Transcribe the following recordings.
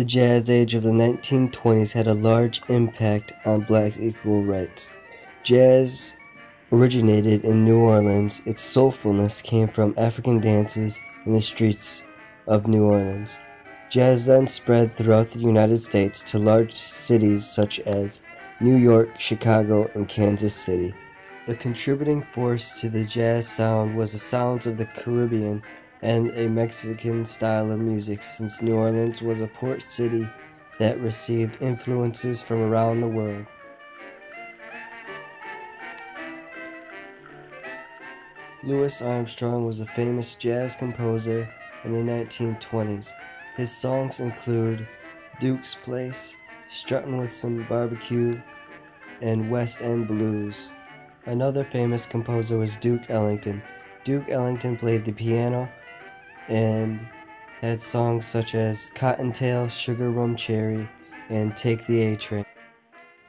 The jazz age of the 1920s had a large impact on black equal rights. Jazz originated in New Orleans. Its soulfulness came from African dances in the streets of New Orleans. Jazz then spread throughout the United States to large cities such as New York, Chicago, and Kansas City. The contributing force to the jazz sound was the sounds of the Caribbean and a Mexican style of music, since New Orleans was a port city that received influences from around the world. Louis Armstrong was a famous jazz composer in the 1920s. His songs include Duke's Place, Struttin' with Some Barbecue, and West End Blues. Another famous composer was Duke Ellington. Duke Ellington played the piano and had songs such as Cottontail, Sugar Rum Cherry, and Take the A Train.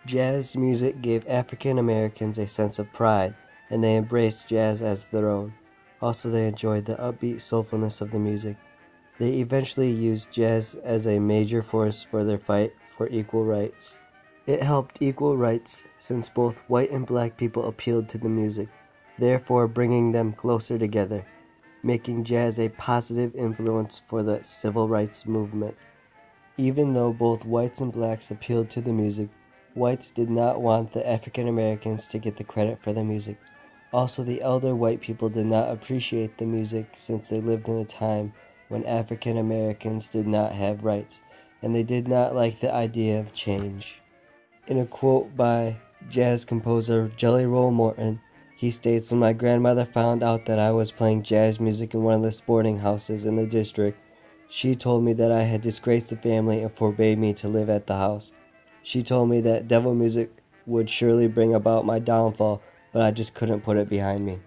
Jazz music gave African Americans a sense of pride, and they embraced jazz as their own. Also, they enjoyed the upbeat soulfulness of the music. They eventually used jazz as a major force for their fight for equal rights. It helped equal rights since both white and black people appealed to the music, therefore bringing them closer together, making jazz a positive influence for the civil rights movement. Even though both whites and blacks appealed to the music, whites did not want the African Americans to get the credit for the music. Also, the elder white people did not appreciate the music since they lived in a time when African Americans did not have rights, and they did not like the idea of change. In a quote by jazz composer Jelly Roll Morton, he states, "When my grandmother found out that I was playing jazz music in one of the sporting houses in the district, she told me that I had disgraced the family and forbade me to live at the house. She told me that devil music would surely bring about my downfall, but I just couldn't put it behind me."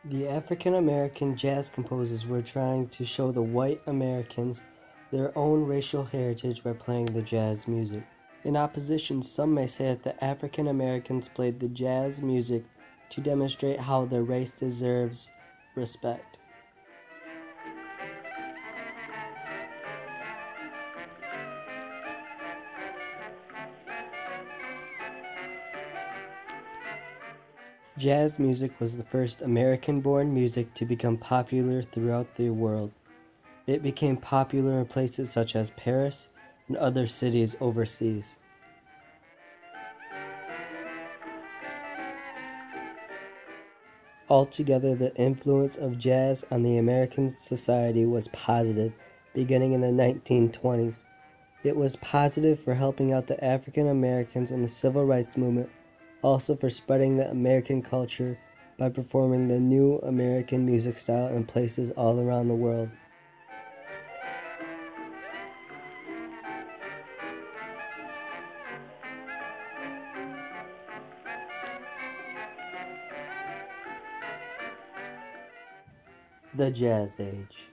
The African American jazz composers were trying to show the white Americans their own racial heritage by playing the jazz music. In opposition, some may say that the African Americans played the jazz music to demonstrate how their race deserves respect. Jazz music was the first American-born music to become popular throughout the world. It became popular in places such as Paris and other cities overseas. Altogether, the influence of jazz on the American society was positive, beginning in the 1920s. It was positive for helping out the African Americans in the civil rights movement, also for spreading the American culture by performing the new American music style in places all around the world. The Jazz Age.